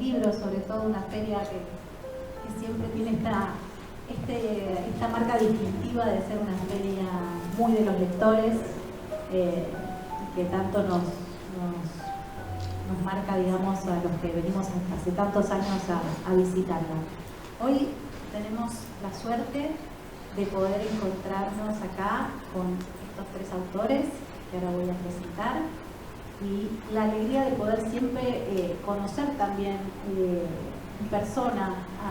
libros, sobre todo una feria que siempre tiene esta marca distintiva de ser una feria muy de los lectores, que tanto nos marca, digamos, a los que venimos hace tantos años a visitarla. Hoy tenemos la suerte de poder encontrarnos acá con estos tres autores que ahora voy a presentar, y la alegría de poder siempre conocer también en persona a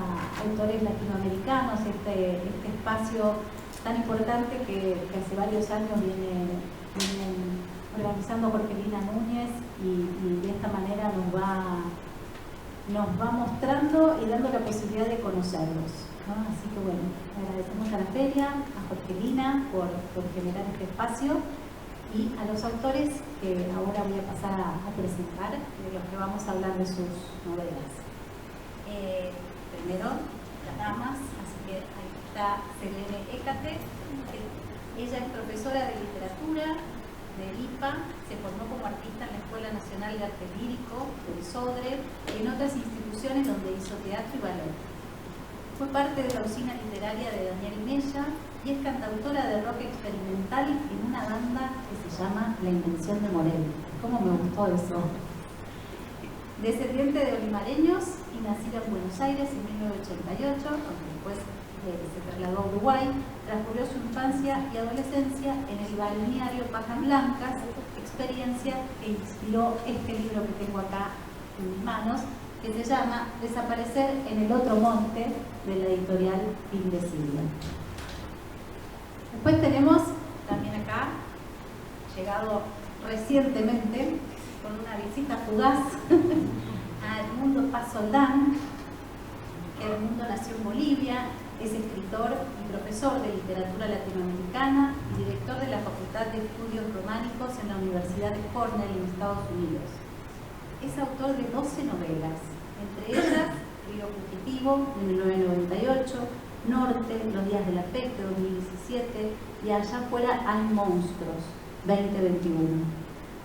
autores latinoamericanos, este espacio tan importante que hace varios años vienen organizando Jorgelina Núñez, y de esta manera nos va mostrando y dando la posibilidad de conocerlos, ¿no? Así que bueno, agradecemos a la feria, a Jorgelina por generar este espacio, y a los autores que ahora voy a pasar a presentar, de los que vamos a hablar de sus novelas. Primero, las damas, así que ahí está Selene Hécate, ella es profesora de literatura del IPA, se formó como artista en la Escuela Nacional de Arte Lírico del SODRE y en otras instituciones donde hizo teatro y ballet. Fue parte de la usina literaria de Daniel Mella y es cantautora de rock experimental en una banda que se llama La Invención de Morel. ¿Cómo me gustó eso? Descendiente de olimareños y nacida en Buenos Aires en 1988, aunque después se trasladó a Uruguay, transcurrió su infancia y adolescencia en el balneario Pajas Blancas, experiencia que inspiró este libro que tengo acá en mis manos, que se llama Desaparecer en el otro monte, de la editorial Fin de Siglo. Después tenemos también acá, llegado recientemente, con una visita fugaz a Edmundo Paz Soldán, que Edmundo nació en Bolivia, es escritor y profesor de literatura latinoamericana y director de la Facultad de Estudios Románicos en la Universidad de Cornell en Estados Unidos. Es autor de 12 novelas, entre ellas Río Fugitivo de 1998, Norte, Los Días de la PEC de 2017 y Allá Afuera Hay Monstruos 2021.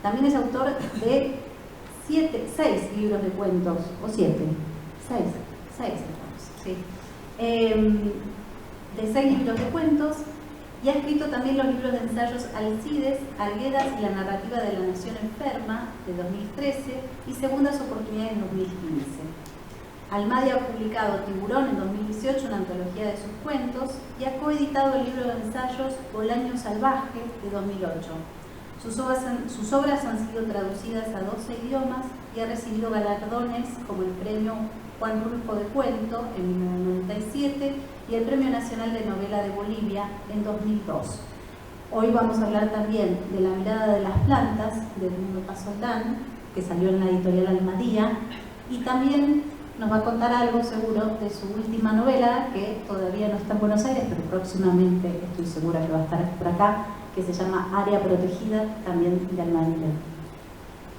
También es autor de 6 libros de cuentos, o 7, 6 sí. De 6 libros de cuentos, y ha escrito también los libros de ensayos Alcides, Alguedas y la narrativa de la nación enferma de 2013 y Segundas oportunidades en 2015. Almadi ha publicado Tiburón en 2018, una antología de sus cuentos, y ha coeditado el libro de ensayos Bolaño Salvaje de 2008. Sus obras han sido traducidas a 12 idiomas y ha recibido galardones como el premio Juan Rulfo de Cuento en 1997 y el Premio Nacional de Novela de Bolivia en 2002. Hoy vamos a hablar también de La mirada de las plantas de Edmundo Paz Soldán, que salió en la editorial Almadía, y también nos va a contar algo seguro de su última novela, que todavía no está en Buenos Aires, pero próximamente estoy segura que va a estar por acá, que se llama Área Protegida, también de Almadía.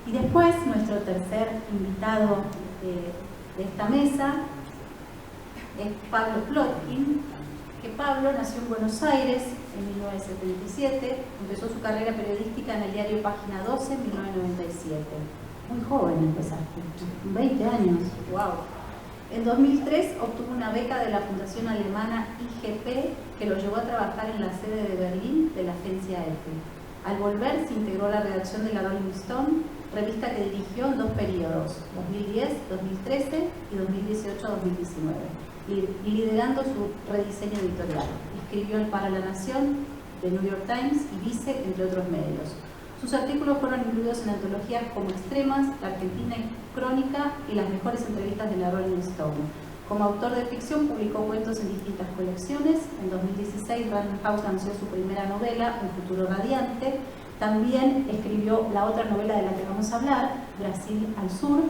Y después, nuestro tercer invitado de esta mesa es Pablo Plotkin, que Pablo nació en Buenos Aires en 1977, empezó su carrera periodística en el diario Página 12 en 1997. Muy joven empezaste, 20 años, wow. En 2003 obtuvo una beca de la fundación alemana IGP que lo llevó a trabajar en la sede de Berlín de la agencia EFE. Al volver se integró a la redacción de la Rolling Stone, revista que dirigió en 2 periodos, 2010-2013 y 2018-2019, liderando su rediseño editorial. Escribió el Para la Nación, The New York Times y Vice, entre otros medios. Sus artículos fueron incluidos en antologías como Extremas, La Argentina Crónica y las mejores entrevistas de la Rolling Stone. Como autor de ficción publicó cuentos en distintas colecciones. En 2016 Random House lanzó su primera novela, Un futuro radiante. También escribió la otra novela de la que vamos a hablar, Brasil al Sur,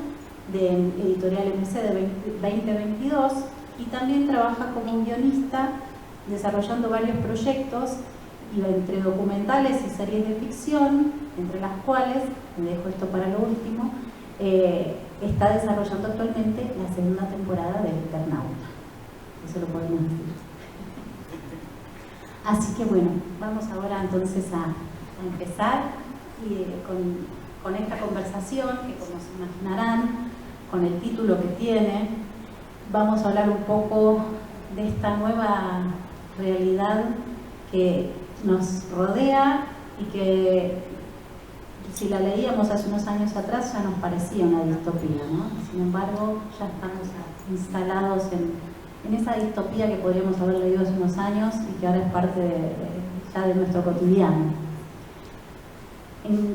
de editorial MC de 2022, y también trabaja como guionista desarrollando varios proyectos y entre documentales y series de ficción, entre las cuales, me dejo esto para lo último, está desarrollando actualmente la segunda temporada de El Eternauta. Eso lo podemos decir. Así que bueno, vamos ahora entonces a empezar con esta conversación que, como se imaginarán, con el título que tiene, vamos a hablar un poco de esta nueva realidad que nos rodea y que, si la leíamos hace unos años atrás, ya nos parecía una distopía, ¿no? Sin embargo, ya estamos instalados en esa distopía que podríamos haber leído hace unos años y que ahora es parte ya de nuestro cotidiano.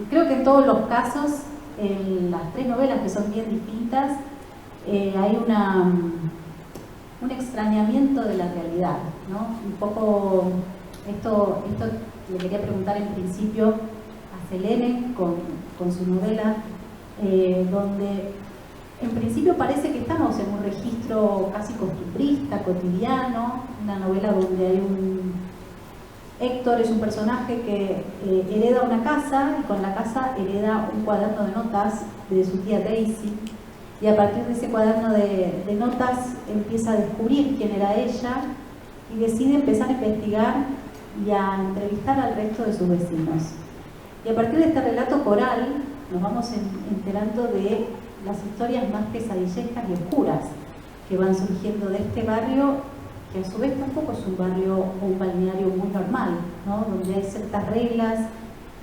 Creo que en todos los casos, en las tres novelas, que son bien distintas, hay un extrañamiento de la realidad, ¿no? Un poco, esto le quería preguntar en principio a Selene con su novela, donde en principio parece que estamos en un registro casi costumbrista, cotidiano, una novela donde hay Héctor es un personaje que hereda una casa y con la casa hereda un cuaderno de notas de su tía Daisy, y a partir de ese cuaderno de notas empieza a descubrir quién era ella y decide empezar a investigar y a entrevistar al resto de sus vecinos. Y a partir de este relato coral nos vamos enterando de las historias más pesadillescas y oscuras que van surgiendo de este barrio, que a su vez tampoco es un barrio o un balneario muy normal, ¿no? Donde hay ciertas reglas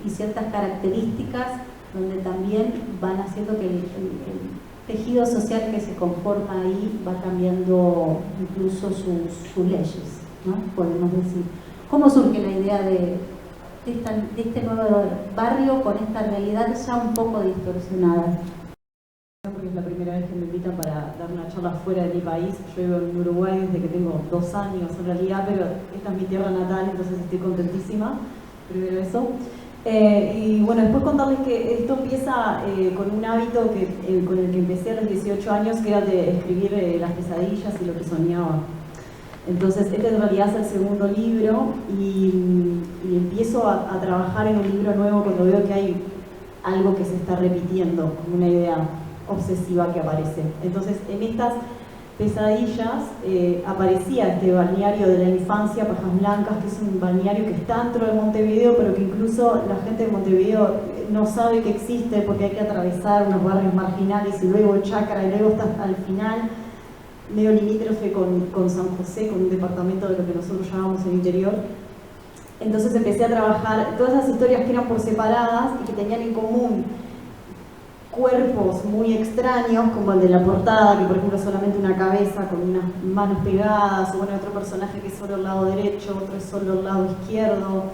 y ciertas características donde también van haciendo que el tejido social que se conforma ahí va cambiando incluso sus leyes, ¿no? Podemos decir. ¿Cómo surge la idea de este nuevo barrio con esta realidad ya un poco distorsionada? Porque es la primera vez que me invitan para dar una charla fuera de mi país. Yo vivo en Uruguay desde que tengo 2 años en realidad, pero esta es mi tierra natal, entonces estoy contentísima. Primero eso. Y bueno, después contarles que esto empieza con un hábito con el que empecé a los 18 años, que era de escribir las pesadillas y lo que soñaba. Entonces, este en realidad es el segundo libro y empiezo a trabajar en un libro nuevo cuando veo que hay algo que se está repitiendo, como una idea obsesiva que aparece. Entonces, en estas pesadillas aparecía este balneario de la infancia, Pajas Blancas, que es un balneario que está dentro de Montevideo, pero que incluso la gente de Montevideo no sabe que existe porque hay que atravesar unos barrios marginales y luego Chacra y luego está al final, medio limítrofe con San José, con un departamento de lo que nosotros llamamos el interior. Entonces empecé a trabajar todas esas historias que eran por separadas y que tenían en común cuerpos muy extraños, como el de la portada, que por ejemplo es solamente una cabeza con unas manos pegadas, o bueno, otro personaje que es solo el lado derecho, otro es solo el lado izquierdo,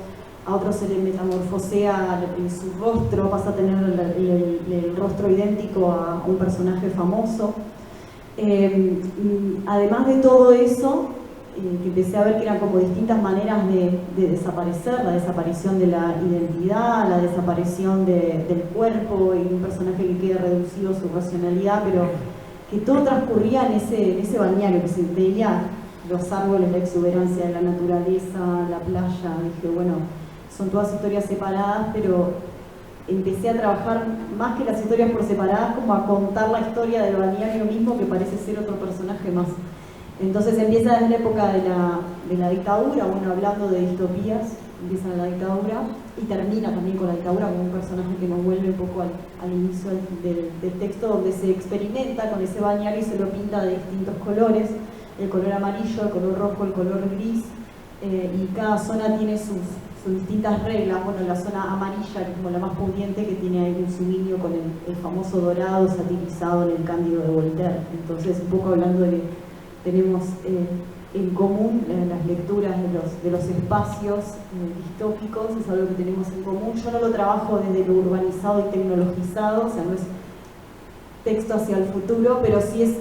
a otro se le metamorfosea su rostro, pasa a tener el rostro idéntico a un personaje famoso. Además de todo eso, que empecé a ver que eran como distintas maneras de desaparecer, la desaparición de la identidad, la desaparición del cuerpo y un personaje que queda reducido a su racionalidad, pero que todo transcurría en ese balneario, que se veía los árboles, la exuberancia de la naturaleza, la playa. Dije, bueno, son todas historias separadas, pero empecé a trabajar más que las historias por separadas, como a contar la historia del balneario mismo, que parece ser otro personaje más. Entonces empieza desde la época de la dictadura, bueno, hablando de distopías, empieza la dictadura y termina también con la dictadura, con un personaje que nos vuelve un poco al inicio del texto, donde se experimenta con ese balneario y se lo pinta de distintos colores, el color amarillo, el color rojo, el color gris, y cada zona tiene sus distintas reglas. Bueno, la zona amarilla, que es como la más pudiente, que tiene ahí un sublinio con el famoso dorado satirizado en el Cándido de Voltaire. Entonces, un poco hablando de que tenemos en común las lecturas de los espacios distópicos, es algo que tenemos en común. Yo no lo trabajo desde lo urbanizado y tecnologizado, o sea, no es texto hacia el futuro, pero sí es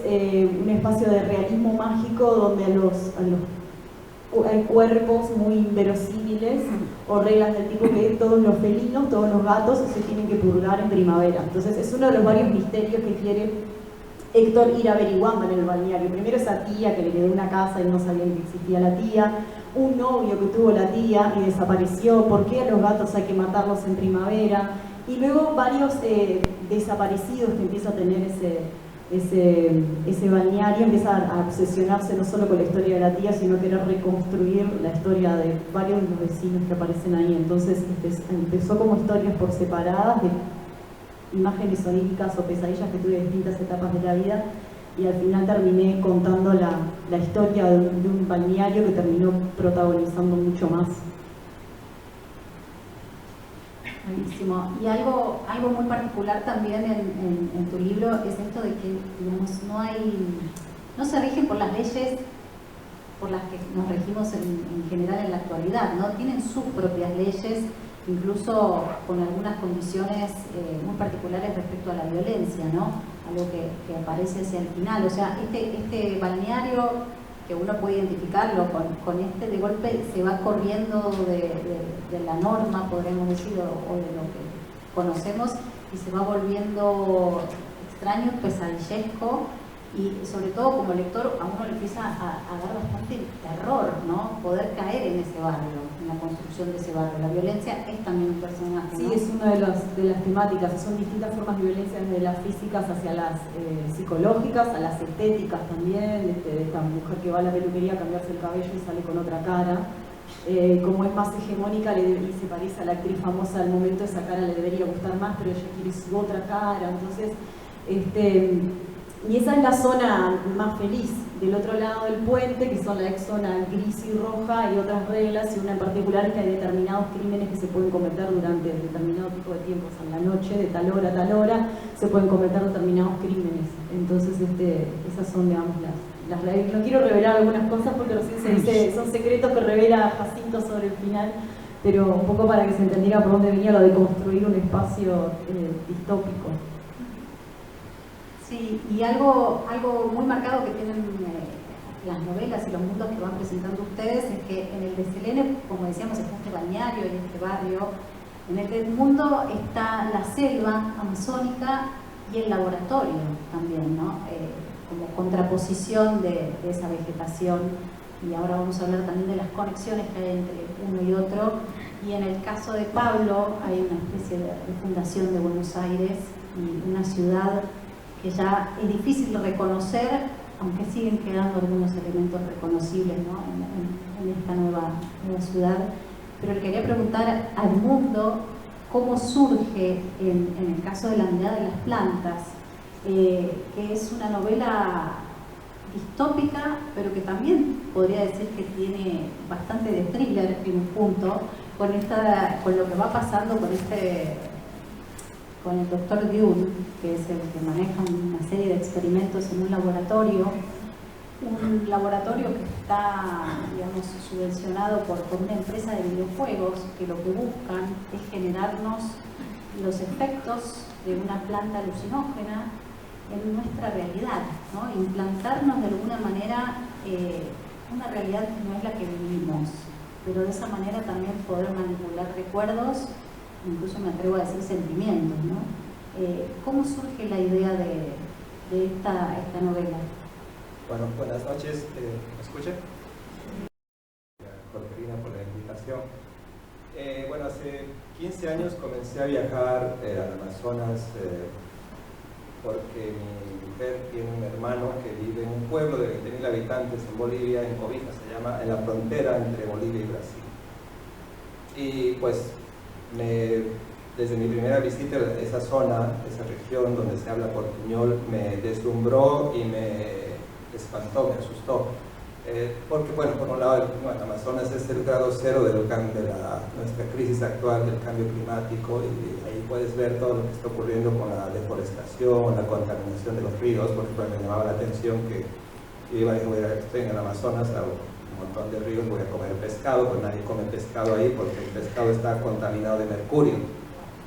un espacio de realismo mágico donde hay cuerpos muy inverosímiles o reglas del tipo que todos los felinos, todos los gatos se tienen que purgar en primavera. Entonces es uno de los varios misterios que quiere Héctor ir averiguando en el balneario. Primero esa tía que le quedó una casa y no sabían que existía la tía, un novio que tuvo la tía y desapareció, por qué a los gatos hay que matarlos en primavera, y luego varios desaparecidos que empieza a tener ese balneario, empieza a obsesionarse no solo con la historia de la tía, sino querer reconstruir la historia de varios de los vecinos que aparecen ahí. Entonces empezó como historias por separadas imágenes oníricas o pesadillas que tuve en distintas etapas de la vida, y al final terminé contando la historia de un balneario que terminó protagonizando mucho más. Buenísimo. Y algo muy particular también en tu libro es esto de que, digamos, no se rigen por las leyes por las que nos regimos en general en la actualidad, ¿no? Tienen sus propias leyes, incluso con algunas condiciones muy particulares respecto a la violencia, ¿no? Algo que aparece hacia el final. O sea, este balneario, que uno puede identificarlo con este de golpe, se va corriendo de la norma, podríamos decir, o de lo que conocemos, y se va volviendo extraño, pesadillesco, y sobre todo como lector a uno le empieza a dar bastante terror, ¿no? Poder caer en ese barrio, en la construcción de ese barrio. La violencia es también un personaje, ¿no? Sí, es una de las temáticas. Son distintas formas de violencia, desde las físicas hacia las psicológicas, a las estéticas también, de esta mujer que va a la peluquería a cambiarse el cabello y sale con otra cara. Como es más hegemónica y se parece a la actriz famosa del momento, esa cara le debería gustar más, pero ella quiere su otra cara. Entonces, y esa es la zona más feliz. Del otro lado del puente, que son la ex zona gris y roja, y otras reglas, y una en particular es que hay determinados crímenes que se pueden cometer durante determinado tipo de tiempo. O sea, en la noche, de tal hora a tal hora, se pueden cometer determinados crímenes. Entonces, esas son, digamos, las reglas. No quiero revelar algunas cosas porque recién se dice, son secretos que revela Jacinto sobre el final, pero un poco para que se entendiera por dónde venía lo de construir un espacio distópico. Sí, y algo muy marcado que tienen las novelas y los mundos que van presentando ustedes es que en el de Selene, como decíamos, está este balneario y este barrio. En el del mundo está la selva amazónica y el laboratorio también, ¿no? Como contraposición de esa vegetación. Y ahora vamos a hablar también de las conexiones que hay entre uno y otro. Y en el caso de Pablo hay una especie de fundación de Buenos Aires y una ciudad que ya es difícil de reconocer, aunque siguen quedando algunos elementos reconocibles, ¿no? en esta nueva ciudad. Pero le quería preguntar al mundo cómo surge, en el caso de La mirada de las plantas, que es una novela distópica, pero que también podría decir que tiene bastante de thriller en un punto, con lo que va pasando con el doctor Dune, que es el que maneja una serie de experimentos en un laboratorio que está, digamos, subvencionado por una empresa de videojuegos, que lo que buscan es generarnos los efectos de una planta alucinógena en nuestra realidad, ¿no? Implantarnos de alguna manera una realidad que no es la que vivimos, pero de esa manera también poder manipular recuerdos, incluso me atrevo a decir sentimientos, ¿no? ¿Cómo surge la idea de esta novela? Bueno, buenas noches, ¿me escuchan? Jorgelina, por la invitación. Bueno, hace 15 años comencé a viajar al Amazonas porque mi mujer tiene un hermano que vive en un pueblo de 20.000 habitantes en Bolivia, en Cobija se llama, en la frontera entre Bolivia y Brasil. Y pues desde mi primera visita a esa zona, esa región donde se habla portuñol, me deslumbró y me espantó, me asustó. Porque, bueno, por un lado, el Amazonas es el grado cero de nuestra crisis actual del cambio climático, y ahí puedes ver todo lo que está ocurriendo con la deforestación, la contaminación de los ríos. Por ejemplo, me llamaba la atención que estoy en el Amazonas, un montón de ríos, voy a comer pescado, pues nadie come pescado ahí porque el pescado está contaminado de mercurio.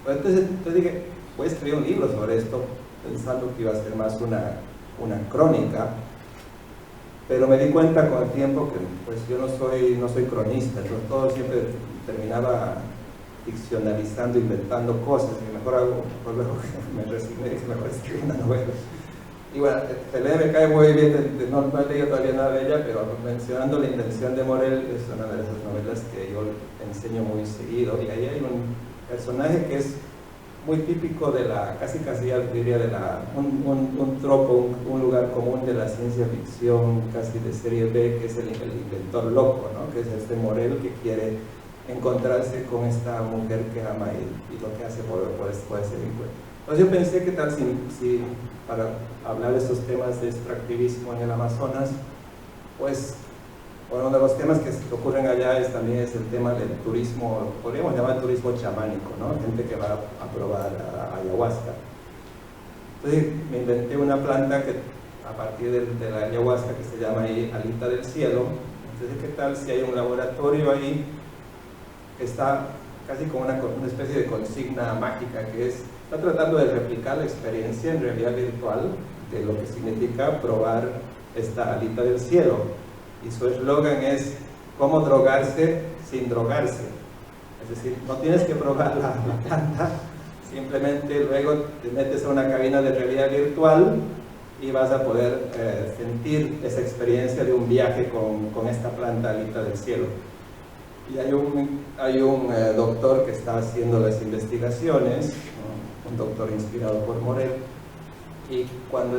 Entonces dije, voy a escribir un libro sobre esto, pensando que iba a ser más una crónica, pero me di cuenta con el tiempo que pues yo no soy cronista, entonces todo siempre terminaba ficcionalizando, inventando cosas, y me resigné y dije, mejor escribir una novela. Y bueno, Selene me cae muy bien, no he leído todavía nada de ella, pero mencionando La intención de Morel, es una de esas novelas que yo enseño muy seguido, y ahí hay un personaje que es muy típico de casi diría un tropo, un lugar común de la ciencia ficción, casi de serie B, que es el inventor loco, ¿no? Que es este Morel que quiere encontrarse con esta mujer que ama y lo que hace por ese vínculo. Entonces yo pensé que tal si para hablar de estos temas de extractivismo en el Amazonas, pues bueno, uno de los temas que ocurren allá también es el tema del turismo, podríamos llamar turismo chamánico, ¿no? Gente que va a probar ayahuasca. Entonces me inventé una planta que a partir de la ayahuasca que se llama ahí alita del cielo. Entonces, ¿qué tal si hay un laboratorio ahí que está casi como una especie de consigna mágica que está tratando de replicar la experiencia en realidad virtual de lo que significa probar esta alita del cielo? Y su eslogan es cómo drogarse sin drogarse. Es decir, no tienes que probar la planta, simplemente luego te metes a una cabina de realidad virtual y vas a poder sentir esa experiencia de un viaje con esta planta alita del cielo. Y hay un doctor que está haciendo las investigaciones, ¿no? Un doctor inspirado por Morel. Y cuando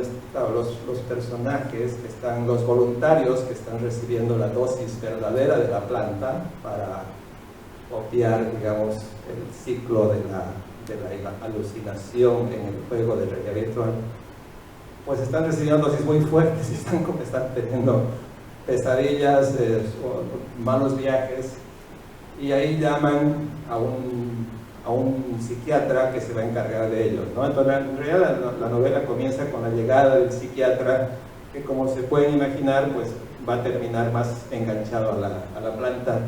los personajes, los voluntarios que están recibiendo la dosis verdadera de la planta para copiar, digamos, el ciclo de la alucinación en el juego de realidad virtual, pues están recibiendo dosis muy fuertes y están teniendo pesadillas, malos viajes, y ahí llaman a un psiquiatra que se va a encargar de ellos, ¿no? Entonces, en realidad la novela comienza con la llegada del psiquiatra, que como se pueden imaginar, pues va a terminar más enganchado a la planta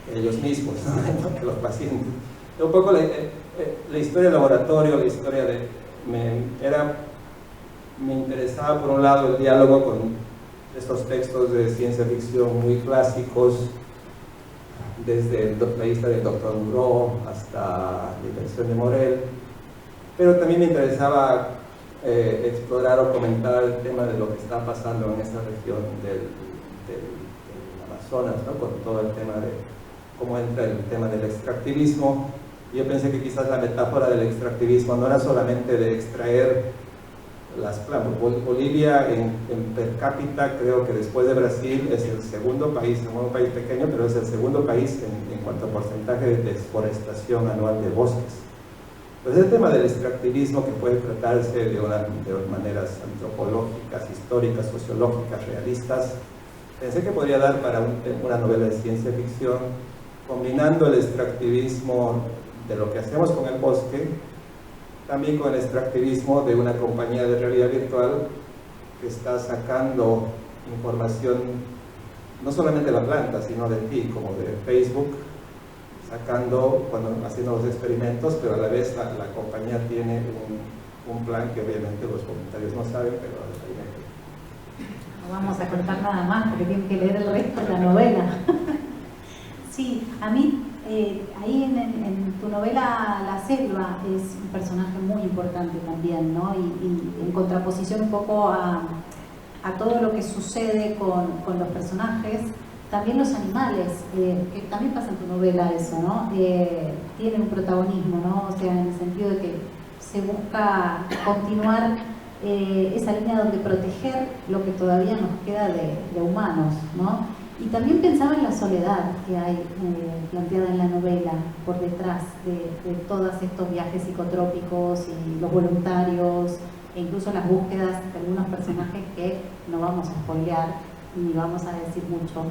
que ellos mismos, ¿no? Que los pacientes. Un poco la historia del laboratorio, la historia me interesaba por un lado el diálogo con estos textos de ciencia ficción muy clásicos, desde la lista del Dr. Moreau hasta la invención de Morel, pero también me interesaba explorar o comentar el tema de lo que está pasando en esta región del Amazonas, ¿no? Con todo el tema de cómo entra el tema del extractivismo. Yo pensé que quizás la metáfora del extractivismo no era solamente de extraer las plantas. Bolivia en per cápita, creo que después de Brasil es el segundo país, no un país pequeño, pero es el segundo país en cuanto a porcentaje de desforestación anual de bosques. Entonces el tema del extractivismo, que puede tratarse de maneras antropológicas, históricas, sociológicas, realistas, pensé que podría dar para una novela de ciencia ficción, combinando el extractivismo de lo que hacemos con el bosque, también con el extractivismo de una compañía de realidad virtual que está sacando información no solamente de la planta, sino de ti, como de Facebook, haciendo los experimentos, pero a la vez la compañía tiene un plan que obviamente los voluntarios no saben, pero no vamos a contar nada más porque tienen que leer el resto de la novela. Sí, a mí ahí en tu novela La Selva es un personaje muy importante también, ¿no? Y en contraposición un poco a todo lo que sucede con los personajes, también los animales, que también pasa en tu novela eso, ¿no? Tienen un protagonismo, ¿no? O sea, en el sentido de que se busca continuar esa línea donde proteger lo que todavía nos queda de humanos, ¿no? Y también pensaba en la soledad que hay planteada en la novela por detrás de todos estos viajes psicotrópicos y los voluntarios e incluso las búsquedas de algunos personajes que no vamos a spoilear ni vamos a decir mucho.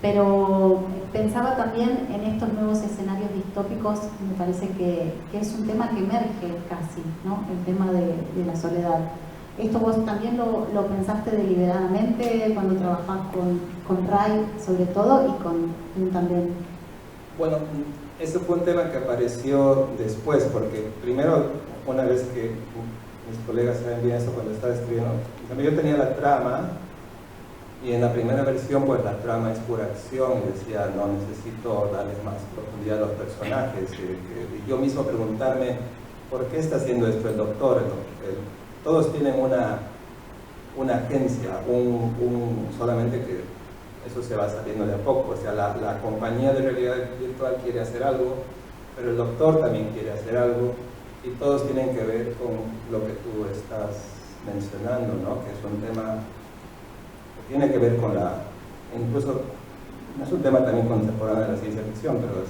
Pero pensaba también en estos nuevos escenarios distópicos, me parece que es un tema que emerge casi, ¿no? El tema de la soledad. ¿Esto vos también lo pensaste deliberadamente cuando trabajás con Ray, sobre todo, y con también? Bueno, ese fue un tema que apareció después, porque primero, una vez que mis colegas saben bien eso cuando estaba escribiendo, yo tenía la trama, y en la primera versión, pues la trama es pura acción, y decía, no, necesito darles más profundidad a los personajes, y yo mismo preguntarme, ¿por qué está haciendo esto el doctor? Todos tienen una agencia, solamente que eso se va saliendo de a poco. O sea, la compañía de realidad virtual quiere hacer algo, pero el doctor también quiere hacer algo, y todos tienen que ver con lo que tú estás mencionando, ¿no? Que es un tema que tiene que ver con incluso, no es un tema también contemporáneo de la ciencia ficción, pero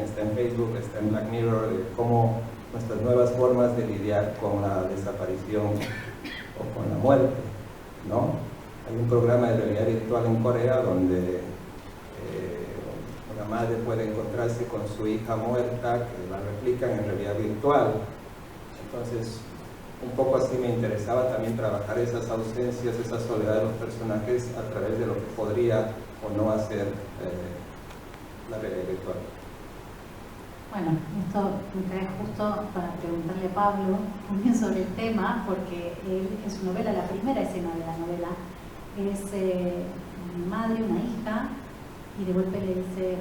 está en Facebook, está en Black Mirror, de cómo nuestras nuevas formas de lidiar con la desaparición o con la muerte, ¿no? Hay un programa de realidad virtual en Corea donde una madre puede encontrarse con su hija muerta que la replican en realidad virtual. Entonces, un poco así me interesaba también trabajar esas ausencias, esa soledad de los personajes a través de lo que podría o no hacer la realidad virtual. Bueno, esto me trae justo para preguntarle a Pablo también sobre el tema, porque él, en su novela, la primera escena de la novela, es una madre, una hija, y de golpe le dice,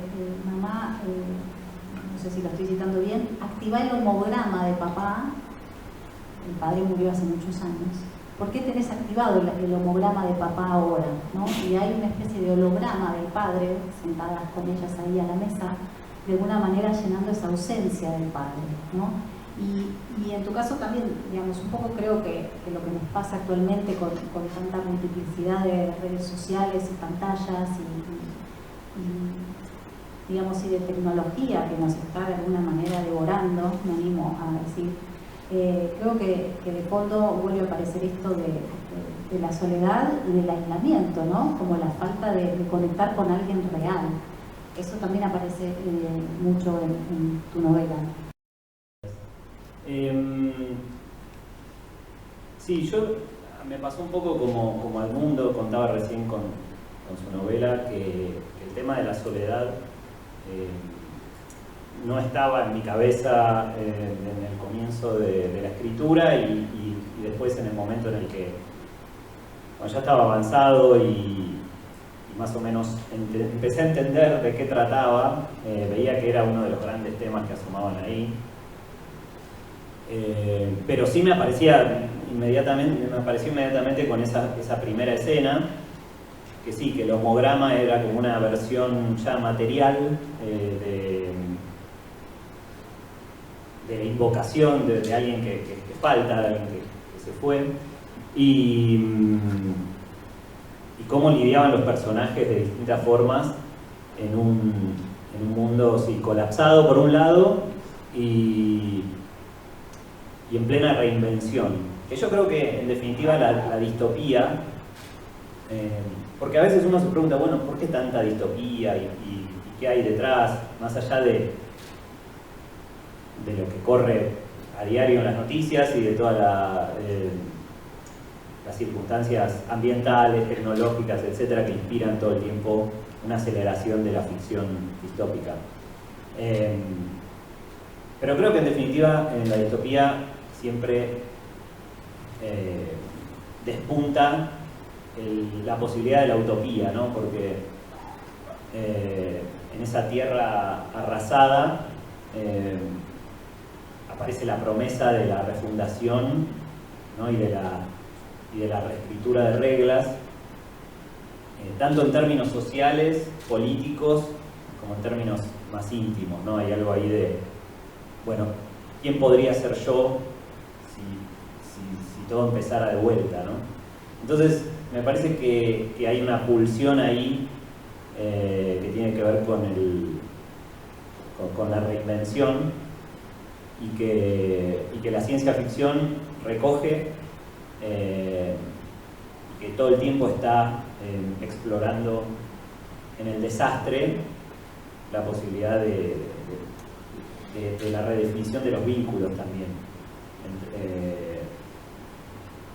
mamá, no sé si lo estoy citando bien, activa el homograma de papá. El padre murió hace muchos años. ¿Por qué tenés activado el homograma de papá ahora? ¿No? Y hay una especie de holograma del padre, sentadas con ellas ahí a la mesa, de alguna manera llenando esa ausencia del padre, ¿no? Y en tu caso también, digamos, un poco creo que lo que nos pasa actualmente con tanta multiplicidad de redes sociales y pantallas y digamos, y de tecnología que nos está de alguna manera devorando, me animo a decir, creo que de fondo vuelve a aparecer esto de la soledad y del aislamiento, ¿no? Como la falta de conectar con alguien real. Eso también aparece mucho en tu novela. Sí, me pasó un poco como al mundo, contaba recién con su novela, que el tema de la soledad no estaba en mi cabeza en el comienzo de la escritura y después en el momento en el que, cuando ya estaba avanzado y más o menos empecé a entender de qué trataba, veía que era uno de los grandes temas que asomaban ahí. Pero sí me apareció inmediatamente con esa primera escena, que sí, que el homograma era como una versión ya material de invocación de alguien que falta, de alguien que se fue, y cómo lidiaban los personajes de distintas formas en un mundo sí, colapsado por un lado y en plena reinvención. Que yo creo que en definitiva la distopía, porque a veces uno se pregunta, bueno, ¿por qué tanta distopía y qué hay detrás, más allá de lo que corre a diario en las noticias y de todas las circunstancias ambientales, tecnológicas, etcétera, que inspiran todo el tiempo una aceleración de la ficción distópica? Pero creo que en definitiva en la distopía siempre despunta la posibilidad de la utopía, ¿no? Porque en esa tierra arrasada aparece la promesa de la refundación, ¿no? y de la reescritura de reglas, tanto en términos sociales, políticos, como en términos más íntimos, ¿no? Hay algo ahí de, bueno, ¿quién podría ser yo si todo empezara de vuelta, ¿no? Entonces, me parece que hay una pulsión ahí que tiene que ver con la reinvención y que la ciencia ficción recoge y que todo el tiempo está explorando en el desastre la posibilidad de la redefinición de los vínculos también.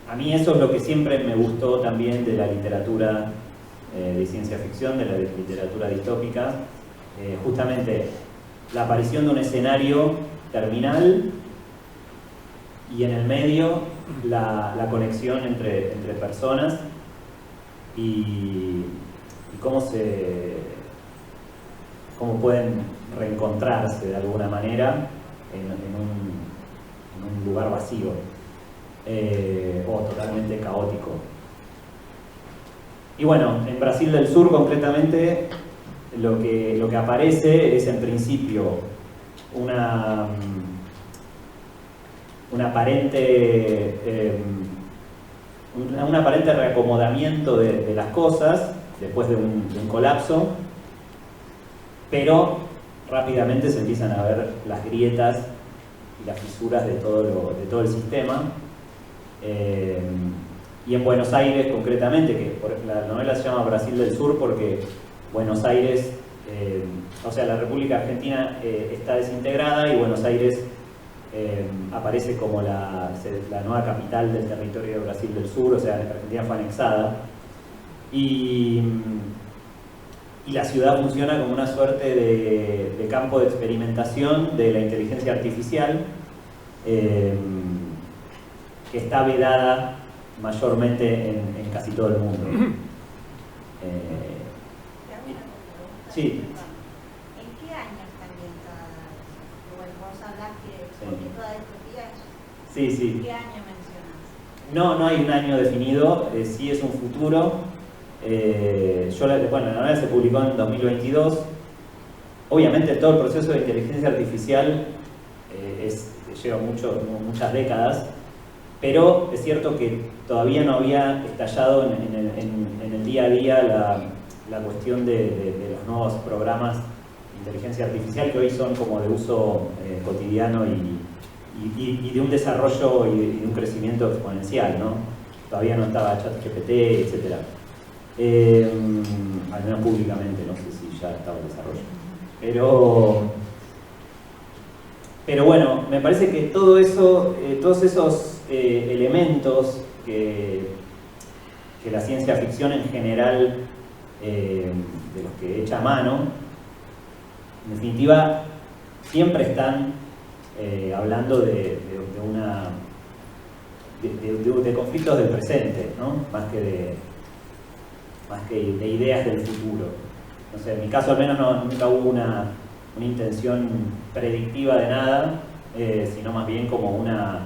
A mí eso es lo que siempre me gustó también de la literatura de ciencia ficción, de la literatura distópica, justamente la aparición de un escenario terminal y en el medio la conexión entre personas y cómo pueden reencontrarse de alguna manera en un lugar vacío o totalmente caótico. Y bueno, en Brasil del Sur concretamente lo que aparece es en principio un aparente reacomodamiento de las cosas después de un colapso, pero rápidamente se empiezan a ver las grietas las fisuras de todo el sistema. Y en Buenos Aires concretamente, que la novela se llama Brasil del Sur porque Buenos Aires, o sea, la República Argentina está desintegrada y Buenos Aires aparece como la nueva capital del territorio de Brasil del Sur, o sea, la Argentina fue anexada. Y la ciudad funciona como una suerte de campo de experimentación de la inteligencia artificial, que está vedada mayormente en casi todo el mundo. Sí. ¿En qué año está ambientada? Bueno, vos hablás que porque toda distopía es... Sí, sí. ¿Qué año mencionás? No hay un año definido, sí es un futuro. La novela se publicó en 2022. Obviamente todo el proceso de inteligencia artificial lleva muchas décadas, pero es cierto que todavía no había estallado en el día a día la cuestión de los nuevos programas de inteligencia artificial que hoy son como de uso cotidiano y de un desarrollo y de un crecimiento exponencial, ¿no? Todavía no estaba ChatGPT, etc. Al menos públicamente, no sé si ya estaba en desarrollo. Pero bueno, me parece que todo eso, todos esos elementos que la ciencia ficción en general, de los que echa mano, en definitiva, siempre están hablando de conflictos del presente, ¿no? Más que de ideas del futuro. No sé, en mi caso al menos nunca hubo una intención predictiva de nada, sino más bien como una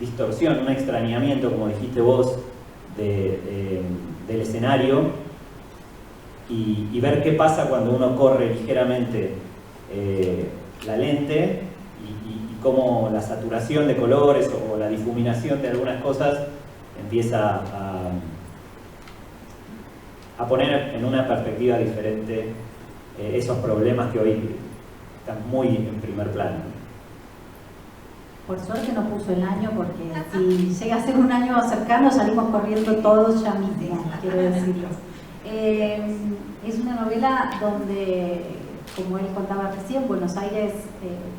distorsión, un extrañamiento, como dijiste vos, del escenario, y ver qué pasa cuando uno corre ligeramente la lente y cómo la saturación de colores o la difuminación de algunas cosas empieza a poner en una perspectiva diferente esos problemas que hoy están muy en primer plano. Por suerte no puso el año, porque si llega a ser un año cercano salimos corriendo todos ya mismo, quiero decirlo. Es una novela donde, como él contaba recién, Buenos Aires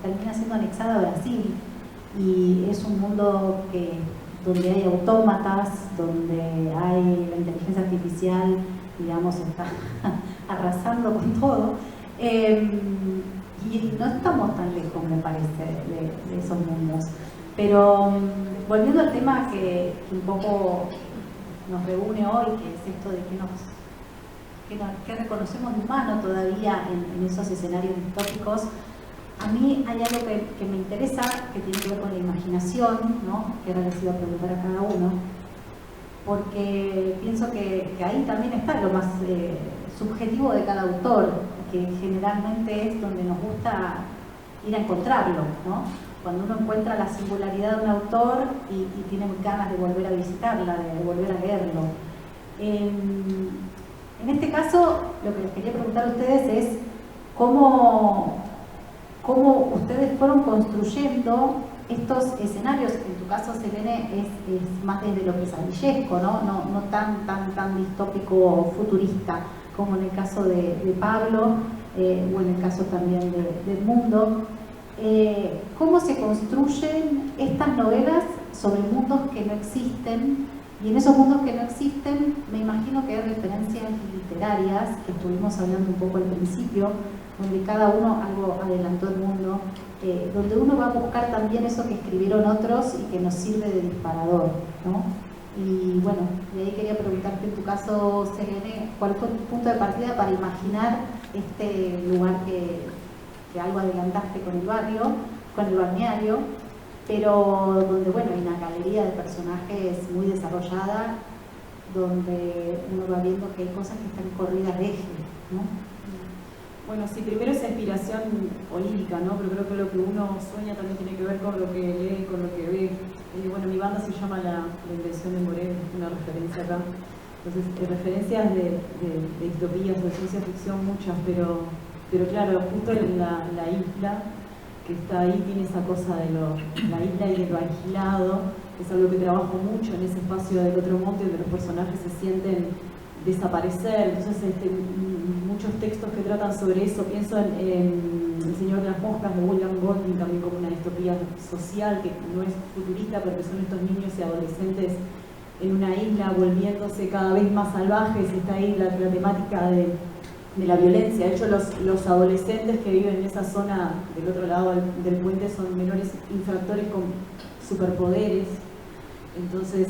termina siendo anexada a Brasil, y es un mundo donde hay autómatas, donde hay la inteligencia artificial, digamos, está arrasando con todo, y no estamos tan lejos, me parece, de esos mundos. Pero volviendo al tema que un poco nos reúne hoy, que es esto de que reconocemos de humano todavía en esos escenarios distópicos, a mí hay algo que me interesa, que tiene que ver con la imaginación, ¿no? Que ahora les iba a preguntar a cada uno, porque pienso que ahí también está lo más subjetivo de cada autor, que generalmente es donde nos gusta ir a encontrarlo, ¿no? Cuando uno encuentra la singularidad de un autor y tiene ganas de volver a visitarla, de volver a leerlo. En este caso, lo que les quería preguntar a ustedes es cómo ustedes fueron construyendo estos escenarios. En tu caso, Selene, es más desde lo pesadillesco, ¿no? No tan distópico futurista como en el caso de Pablo, o en el caso también del Mundo. ¿Cómo se construyen estas novelas sobre mundos que no existen? Y en esos mundos que no existen, me imagino que hay referencias literarias, que estuvimos hablando un poco al principio, donde cada uno algo adelantó el mundo, donde uno va a buscar también eso que escribieron otros y que nos sirve de disparador, ¿no? Y bueno, de ahí quería preguntarte en tu caso, Selene, ¿cuál fue tu punto de partida para imaginar este lugar que algo adelantaste con el barrio, con el balneario, pero donde, bueno, hay una galería de personajes muy desarrollada, donde uno va viendo que hay cosas que están corridas de eje, ¿no? Bueno, sí, primero esa inspiración onírica, ¿no? Pero creo que lo que uno sueña también tiene que ver con lo que lee, con lo que ve. Bueno, mi banda se llama La Invención de Moré, una referencia acá. Entonces, referencias de distopías o de ciencia ficción muchas, pero claro, justo en la isla, está ahí, tiene esa cosa de la isla y de lo aislado, es algo que trabajo mucho en ese espacio del otro monte donde los personajes se sienten desaparecer. Entonces muchos textos que tratan sobre eso, pienso en El Señor de las Moscas de William Golding, también como una distopía social que no es futurista, pero que son estos niños y adolescentes en una isla volviéndose cada vez más salvajes. Está ahí la temática de la violencia. De hecho, los adolescentes que viven en esa zona del otro lado del puente son menores infractores con superpoderes. Entonces,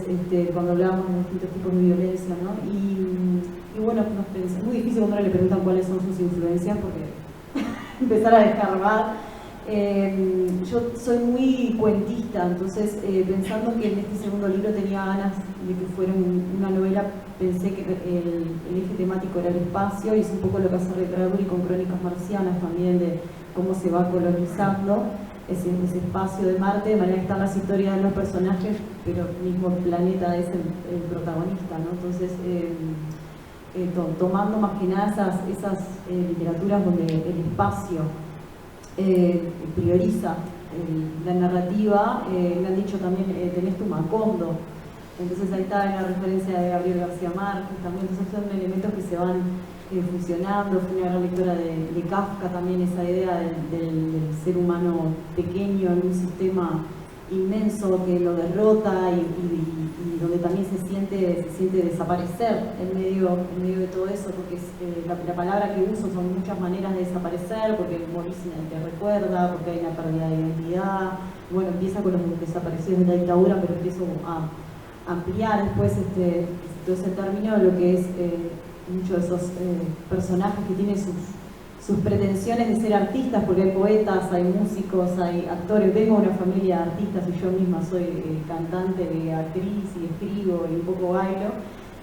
cuando hablábamos de distintos tipos de violencia, ¿no? Y bueno, es muy difícil cuando le preguntan cuáles son sus influencias, porque empezar a descargar. Yo soy muy cuentista, entonces pensando que en este segundo libro tenía ganas de que fuera una novela, pensé que el eje temático era el espacio, y es un poco lo que hace Ray Bradbury con Crónicas Marcianas también, de cómo se va colonizando ese espacio de Marte, de manera que están las historias de los personajes, pero el mismo planeta es el protagonista, ¿no? Entonces, tomando más que nada esas literaturas donde el espacio prioriza la narrativa, me han dicho también, tenés tu Macondo, entonces ahí está una referencia de Gabriel García Márquez también. Entonces son elementos que se van fusionando. Fui una gran lectora de Kafka también, esa idea del ser humano pequeño en un sistema inmenso que lo derrota y donde también se siente desaparecer en medio de todo eso, porque la palabra que uso son muchas maneras de desaparecer, porque morís sin el que recuerda, porque hay una pérdida de identidad. Bueno, empieza con los desaparecidos de la dictadura, pero empiezo a ampliar después todo ese término, lo que es muchos de esos personajes que tienen sus pretensiones de ser artistas, porque hay poetas, hay músicos, hay actores. Vengo de una familia de artistas y yo misma soy cantante, actriz y escribo y un poco bailo.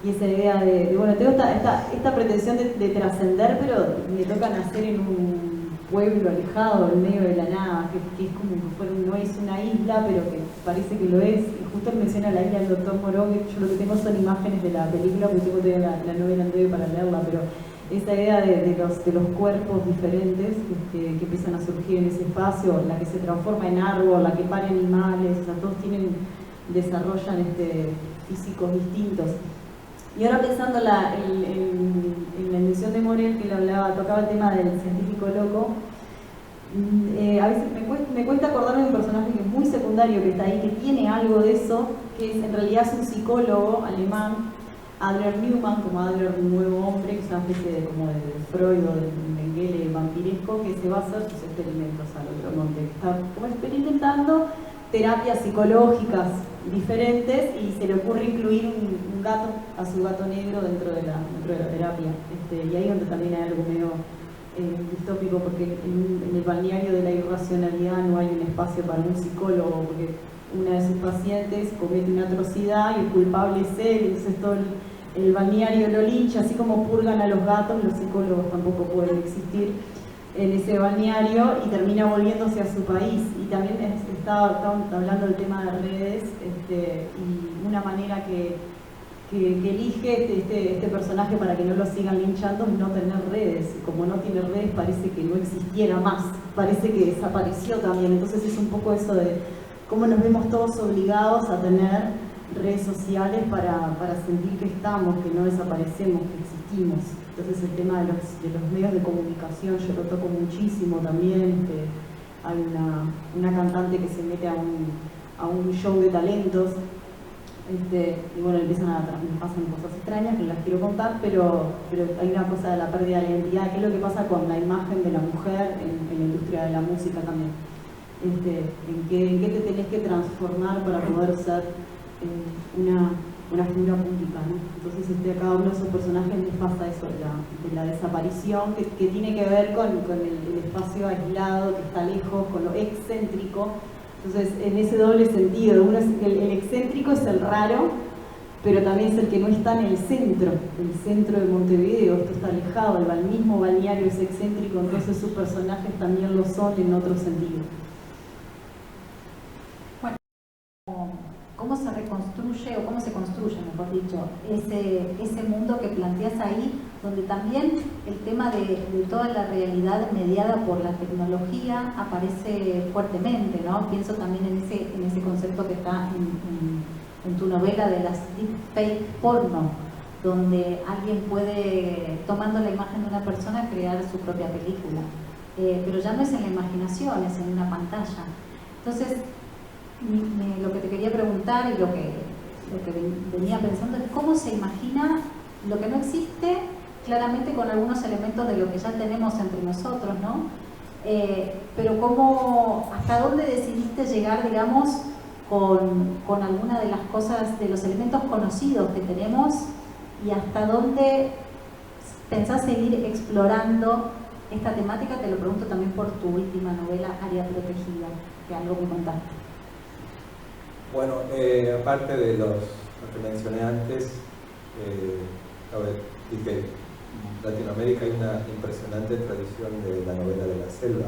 Y esa idea de bueno, tengo esta pretensión de trascender, pero me toca nacer en un pueblo alejado, en medio de la nada, que es como que no es una isla, pero que parece que lo es. Y justo menciona la isla del Dr. Moreau, que yo lo que tengo son imágenes de la película, porque tengo todavía la novela en breve para leerla, pero esa idea de los cuerpos diferentes que empiezan a surgir en ese espacio, la que se transforma en árbol, la que pare animales, o sea, todos desarrollan físicos distintos. Y ahora pensando en la invención de Morel, que tocaba el tema del científico loco, a veces me cuesta acordarme de un personaje que es muy secundario, que está ahí, que tiene algo de eso, que en realidad es un psicólogo alemán, Adler Newman, como Adler Nuevo Hombre, que es una especie como de Freud o de Mengele vampiresco, que se va a hacer sus experimentos al otro monte, que está como experimentando terapias psicológicas diferentes, y se le ocurre incluir un gato, a su gato negro dentro de la terapia. Y ahí donde también hay algo medio distópico, porque en el balneario de la irracionalidad no hay un espacio para un psicólogo, porque una de sus pacientes comete una atrocidad y el culpable es él, entonces todo el balneario lo lincha. Así como purgan a los gatos, los psicólogos tampoco pueden existir en ese balneario, y termina volviéndose a su país. Y también estaba hablando del tema de redes, y una manera que elige este personaje para que no lo sigan linchando es no tener redes. Y como no tiene redes, parece que no existiera más, parece que desapareció también. Entonces es un poco eso de cómo nos vemos todos obligados a tener redes sociales para sentir que estamos, que no desaparecemos, que existimos. Entonces el tema de los medios de comunicación yo lo toco muchísimo también. Hay una cantante que se mete a un show de talentos, y bueno, pasan cosas extrañas que no las quiero contar, pero hay una cosa de la pérdida de la identidad, que es lo que pasa con la imagen de la mujer en la industria de la música también. En qué te tenés que transformar para poder ser una figura pública, ¿no? Entonces a cada uno de esos personajes les pasa eso de la desaparición, que tiene que ver con el espacio aislado, que está lejos, con lo excéntrico. Entonces en ese doble sentido, uno es el excéntrico es el raro, pero también es el que no está en el centro de Montevideo, esto está alejado, el mismo balneario es excéntrico, entonces sus personajes también lo son en otro sentido. ¿Cómo se reconstruye, o cómo se construye, mejor dicho, ese mundo que planteas ahí, donde también el tema de toda la realidad mediada por la tecnología aparece fuertemente, ¿no? Pienso también en ese concepto que está en tu novela de las deepfake porno, donde alguien puede, tomando la imagen de una persona, crear su propia película. Pero ya no es en la imaginación, es en una pantalla. Entonces, lo que te quería preguntar y lo que venía pensando es cómo se imagina lo que no existe, claramente con algunos elementos de lo que ya tenemos entre nosotros, ¿no? Pero cómo, hasta dónde decidiste llegar, digamos, con alguna de las cosas, de los elementos conocidos que tenemos, y hasta dónde pensás seguir explorando esta temática. Te lo pregunto también por tu última novela, Área Protegida, que algo me contaste. Bueno, aparte de lo que mencioné antes, dije, en Latinoamérica hay una impresionante tradición de la novela de la selva,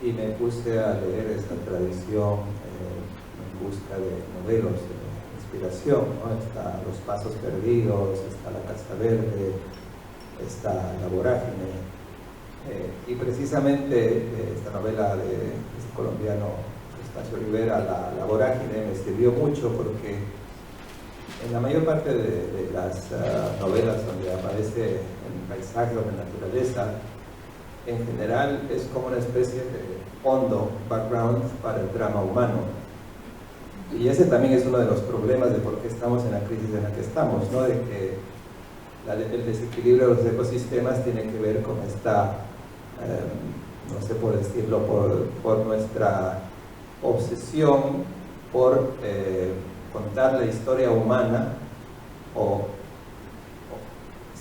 y me puse a leer esa tradición en busca de modelos de inspiración, ¿no? Está Los Pasos Perdidos, está La Casa Verde, está La Vorágine, y precisamente esta novela de este colombiano Estacio Rivera, La Vorágine, me sirvió mucho porque en la mayor parte de las novelas donde aparece el paisaje o la naturaleza, en general es como una especie de hondo background para el drama humano. Y ese también es uno de los problemas de por qué estamos en la crisis en la que estamos, ¿no? De que el desequilibrio de los ecosistemas tiene que ver con esta, no sé por decirlo, por nuestra obsesión por contar la historia humana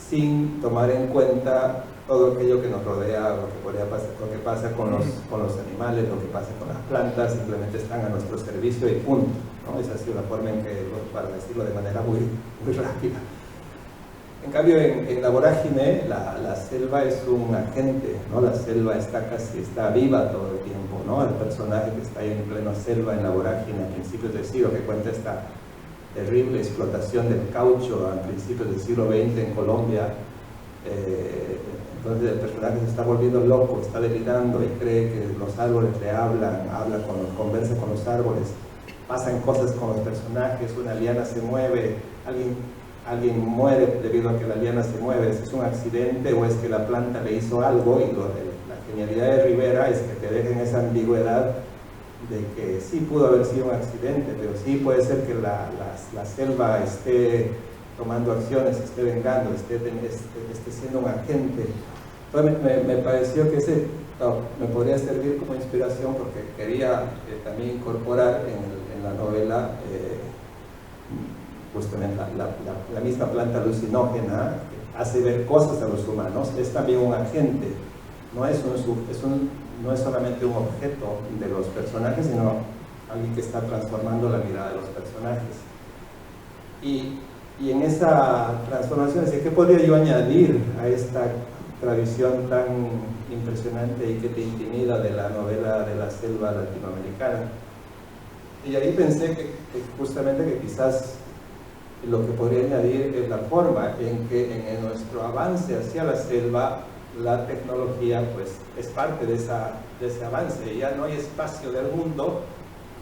sin tomar en cuenta todo aquello que nos rodea, lo que pasa con los animales, lo que pasa con las plantas, simplemente están a nuestro servicio y punto, ¿no? Esa ha sido la forma en que, para decirlo de manera muy rápida. En cambio, en La Vorágine, la selva es un agente, ¿no? La selva está viva todo el tiempo, ¿no? El personaje que está ahí en pleno selva en La Vorágine, a principios del siglo, que cuenta esta terrible explotación del caucho a principios del siglo XX en Colombia. Entonces el personaje se está volviendo loco, está delirando y cree que los árboles le hablan, conversa con los árboles, pasan cosas con los personajes, una liana se mueve, alguien muere debido a que la liana se mueve, ¿es un accidente o es que la planta le hizo algo? Y la genialidad de Rivera es que te dejen esa ambigüedad de que sí pudo haber sido un accidente, pero sí puede ser que la selva esté tomando acciones, esté vengando, esté siendo un agente. Entonces me pareció que me podría servir como inspiración, porque quería también incorporar en la novela justamente la misma planta alucinógena que hace ver cosas a los humanos. Es también un agente, no es solamente un objeto de los personajes, sino alguien que está transformando la mirada de los personajes. Y en esa transformación, ¿qué podría yo añadir a esta tradición tan impresionante y que te intimida de la novela de la selva latinoamericana? Y ahí pensé que justamente que quizás lo que podría añadir es la forma en que en nuestro avance hacia la selva, la tecnología pues es parte de ese avance. Ya no hay espacio del mundo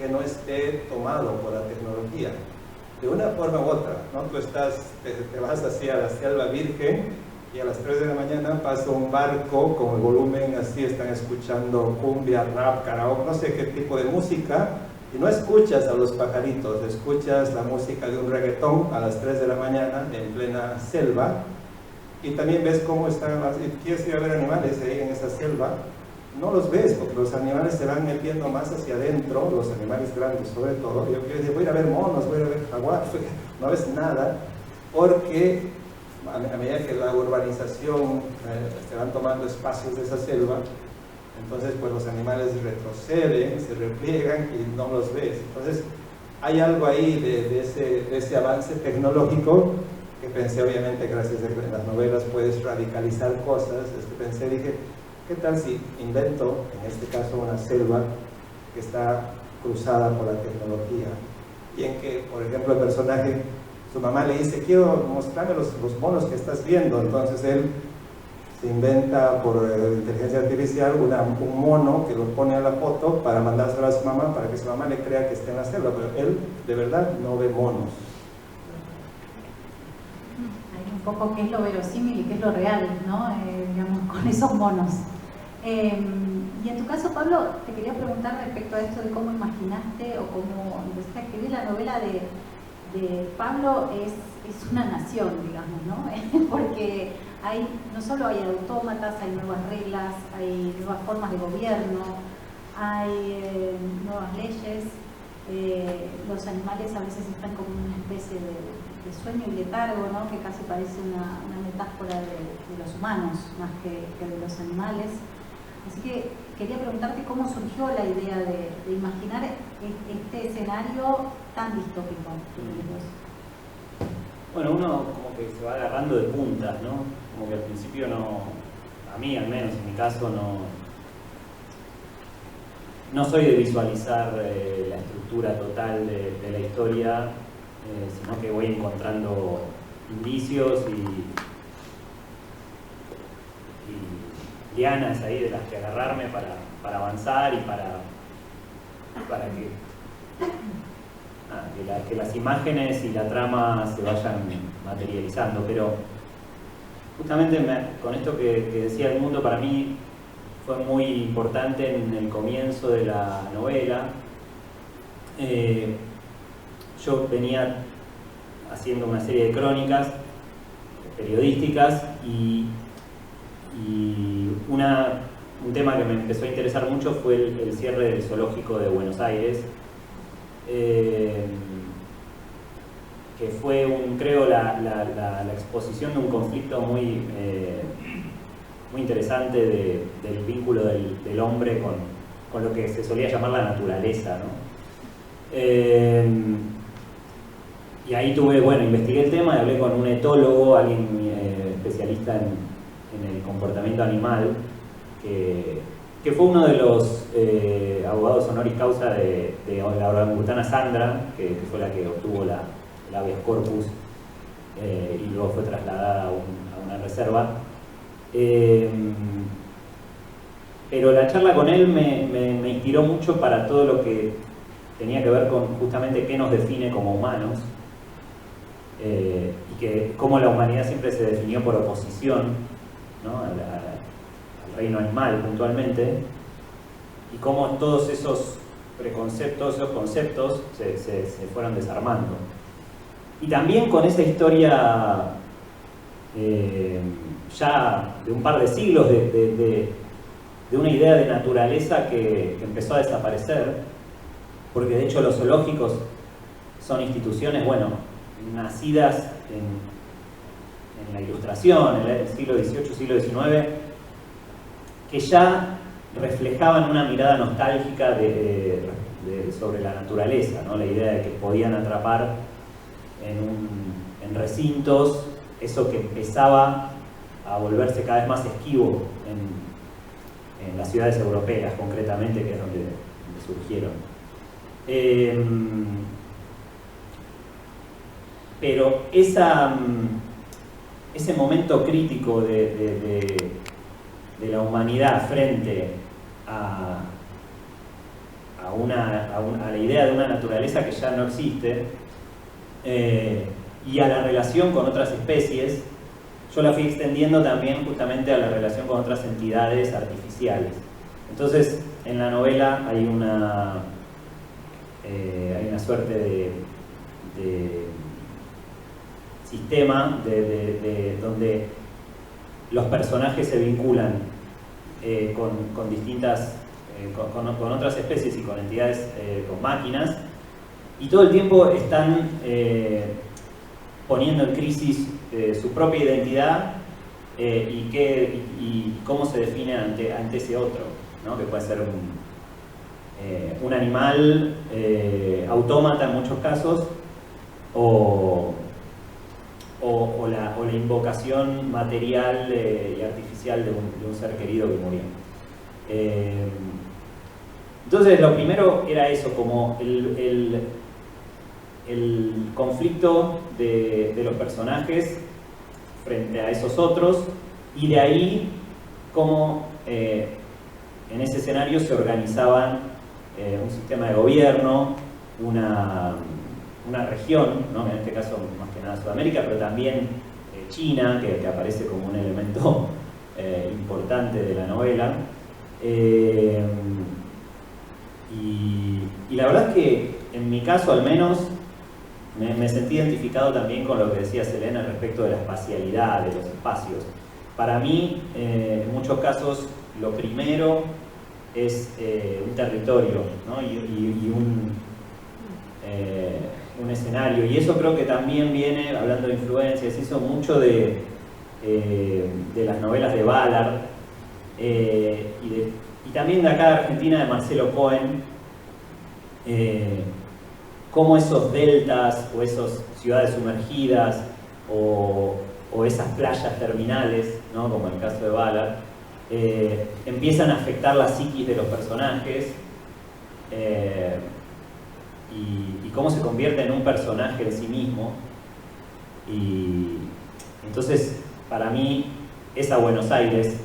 que no esté tomado por la tecnología, de una forma u otra, ¿no? Tú te vas hacia la selva virgen y a las 3 de la mañana pasa un barco con el volumen así, están escuchando cumbia, rap, karaoke, no sé qué tipo de música, y no escuchas a los pajaritos, escuchas la música de un reggaetón a las 3 de la mañana en plena selva. Y también ves cómo están, quieres ir a ver animales ahí en esa selva, no los ves, porque los animales se van metiendo más hacia adentro, los animales grandes sobre todo. Yo quiero decir, voy a ir a ver monos, voy a ir a ver jaguares, no ves nada, porque a medida que la urbanización se van tomando espacios de esa selva, entonces pues los animales retroceden, se repliegan y no los ves. Entonces hay algo ahí de ese avance tecnológico que pensé, obviamente, gracias a que en las novelas puedes radicalizar cosas. Dije, ¿qué tal si invento, en este caso, una selva que está cruzada por la tecnología? Y en que, por ejemplo, el personaje su mamá le dice, quiero mostrarme los monos que estás viendo. Entonces él se inventa por inteligencia artificial un mono que lo pone a la foto para mandárselo a su mamá, para que su mamá le crea que está en la selva, pero él de verdad no ve monos. Hay un poco qué es lo verosímil y qué es lo real, ¿no? Digamos, con esos monos. Y en tu caso, Pablo, te quería preguntar respecto a esto de cómo imaginaste o cómo empezaste a escribir la novela de Pablo. Es una nación, digamos, ¿no? Porque no solo hay autómatas, hay nuevas reglas, hay nuevas formas de gobierno, hay nuevas leyes, los animales a veces están como en una especie de sueño y letargo, ¿no? Que casi parece una metáfora de los humanos más que de los animales. Así que quería preguntarte cómo surgió la idea de imaginar este escenario tan distópico. Bueno, uno como que se va agarrando de puntas, ¿no? Como que al principio no, a mí al menos en mi caso no soy de visualizar la estructura total de la historia, sino que voy encontrando indicios y lianas ahí de las que agarrarme para avanzar y para que las imágenes y la trama se vayan materializando. Pero justamente con esto que decía el mundo, para mí fue muy importante en el comienzo de la novela. Yo venía haciendo una serie de crónicas periodísticas y un tema que me empezó a interesar mucho fue el cierre del zoológico de Buenos Aires, que fue creo la exposición de un conflicto muy interesante del vínculo del hombre con lo que se solía llamar la naturaleza, ¿no? Y ahí investigué el tema y hablé con un etólogo, alguien especialista en el comportamiento animal, que fue uno de los abogados honoris causa de la orangutana Sandra, que fue la que obtuvo la habeas corpus y luego fue trasladada a una reserva. Pero la charla con él me inspiró mucho para todo lo que tenía que ver con justamente qué nos define como humanos, y que cómo la humanidad siempre se definió por oposición, ¿no? al reino animal puntualmente, y cómo todos esos preconceptos, esos conceptos se fueron desarmando. Y también con esa historia ya de un par de siglos de una idea de naturaleza que empezó a desaparecer, porque de hecho los zoológicos son instituciones, nacidas en la Ilustración, en el siglo XVIII, siglo XIX, que ya reflejaban una mirada nostálgica sobre la naturaleza, ¿no? La idea de que podían atrapar en recintos eso que empezaba a volverse cada vez más esquivo en las ciudades europeas, concretamente, que es donde surgieron. Pero ese momento crítico de la humanidad frente a la idea de una naturaleza que ya no existe, y a la relación con otras especies, yo la fui extendiendo también justamente a la relación con otras entidades artificiales. Entonces, en la novela hay una suerte de sistema donde los personajes se vinculan con distintas, con otras especies y con entidades, con máquinas, y todo el tiempo están poniendo en crisis su propia identidad y cómo se define ante ese otro, ¿no? Que puede ser un animal autómata en muchos casos, o la invocación material y artificial de un ser querido que murió. Entonces lo primero era eso, como el el conflicto de los personajes frente a esos otros, y de ahí cómo en ese escenario se organizaban un sistema de gobierno, una región, ¿no? En este caso más que nada Sudamérica, pero también China, que aparece como un elemento importante de la novela. Y la verdad es que en mi caso al menos me sentí identificado también con lo que decía Selena respecto de la espacialidad, de los espacios. Para mí, en muchos casos, lo primero es un territorio, ¿no? y un escenario. Y eso creo que también viene, hablando de influencias, hizo mucho de las novelas de Ballard, y también de acá de Argentina, de Marcelo Cohen, cómo esos deltas o esas ciudades sumergidas o esas playas terminales, ¿no? Como en el caso de Ballard, empiezan a afectar la psiquis de los personajes, y cómo se convierte en un personaje de sí mismo. Y entonces, para mí, esa Buenos Aires,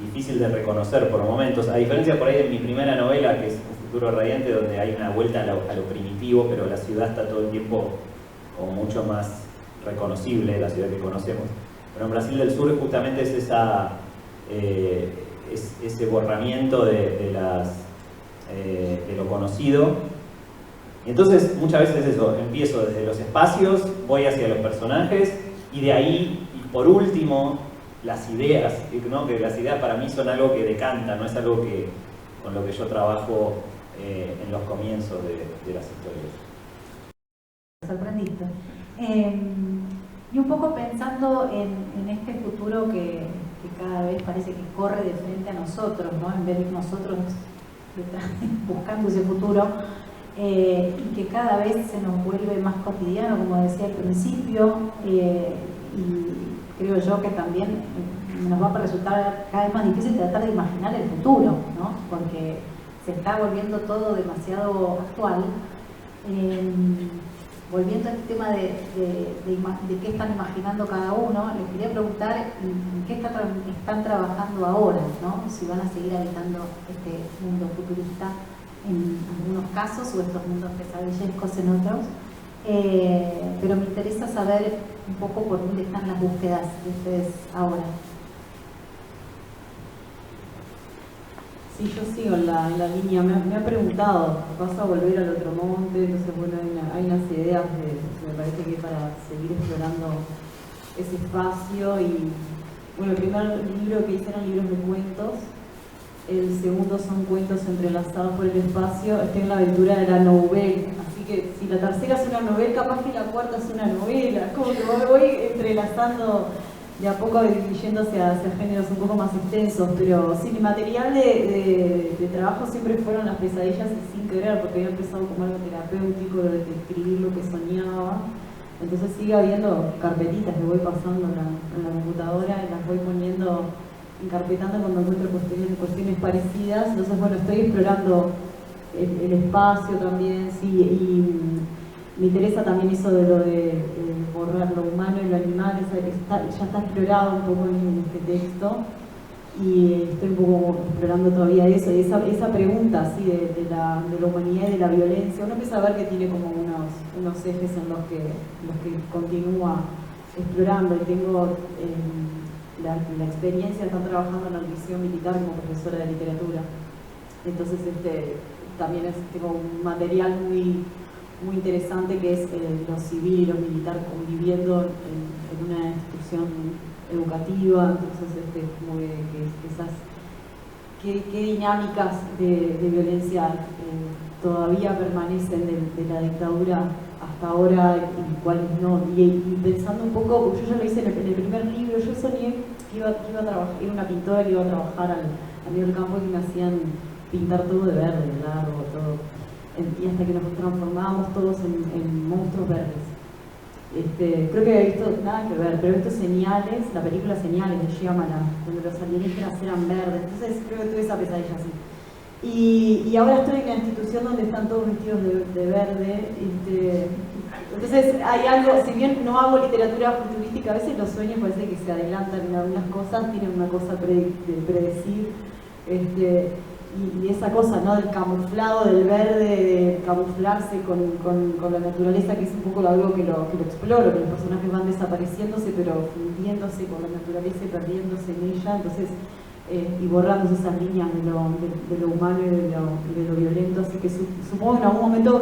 difícil de reconocer por momentos, a diferencia por ahí de mi primera novela, que es Un futuro radiante, donde hay una vuelta a lo primitivo, pero la ciudad está todo el tiempo como mucho más reconocible, la ciudad que conocemos. Pero en Brasil del Sur justamente es ese borramiento de lo conocido. Y entonces muchas veces eso, empiezo desde los espacios, voy hacia los personajes, y de ahí, y por último, las ideas, ¿no? Que las ideas para mí son algo que decanta, no es algo con lo que yo trabajo en los comienzos de las historias. Sorprendiste. Y un poco pensando en este futuro que cada vez parece que corre de frente a nosotros, ¿no? En vez de nosotros buscando ese futuro, y que cada vez se nos vuelve más cotidiano, como decía al principio, y creo yo que también nos va a resultar cada vez más difícil tratar de imaginar el futuro, ¿no? Porque se está volviendo todo demasiado actual. Volviendo al tema de qué están imaginando cada uno, les quería preguntar en qué están trabajando ahora, ¿no? Si van a seguir habitando este mundo futurista en algunos casos o estos mundos pesadillescos en otros. Pero me interesa saber un poco por dónde están las búsquedas de ustedes ahora. Sí, yo sigo en la línea. Me ha preguntado, ¿vas a volver al otro monte? Entonces, bueno, hay unas ideas me parece que para seguir explorando ese espacio. Y bueno, el primer libro que hice eran libros de cuentos. El segundo son cuentos entrelazados por el espacio. Estoy en la aventura de la novela. Así que si la tercera es una novela, capaz que la cuarta es una novela. Como que voy entrelazando de a poco, yéndose hacia géneros un poco más extensos. Pero sí, mi material de trabajo siempre fueron las pesadillas y sin querer, porque había empezado como algo terapéutico, de escribir lo que soñaba. Entonces sigue habiendo carpetitas que voy pasando en la computadora y las voy poniendo, encarpetando cuando encuentro cuestiones parecidas. Entonces, bueno, estoy explorando el espacio también, sí, y me interesa también eso de lo de borrar lo humano y lo animal, ya está explorado un poco en este texto, y estoy un poco explorando todavía eso, y esa pregunta así de la humanidad y de la violencia. Uno empieza a ver que tiene como unos ejes en los que continúa explorando, y tengo la experiencia de estar trabajando en la misión militar como profesora de literatura. Entonces también tengo un material muy interesante, que es lo civil y lo militar conviviendo en una institución educativa. Entonces como que esas qué dinámicas de violencia todavía permanecen de la dictadura hasta ahora y cuáles no. Y pensando un poco, yo ya lo hice en el primer libro, yo soñé que iba a trabajar, era una pintora que iba a trabajar al medio del campo, y que me hacían pintar todo de verde, de largo, todo. Y hasta que nos transformábamos todos en monstruos verdes. Creo que he visto nada que ver, pero he visto Señales, la película Señales de Shyamalan, donde los alienígenas eran verdes. Entonces creo que tuve esa pesadilla así. Y ahora estoy en la institución donde están todos vestidos de verde. Entonces hay algo, si bien no hago literatura futurística, a veces los sueños parece que se adelantan en algunas cosas, tienen una cosa de predecir, y esa cosa, ¿no? Del camuflado, del verde, de camuflarse con la naturaleza, que es un poco algo que lo exploro, que los personajes van desapareciéndose, pero fundiéndose con la naturaleza y perdiéndose en ella, entonces, y borrándose esas líneas de lo humano y de lo violento, así que supongo que en algún momento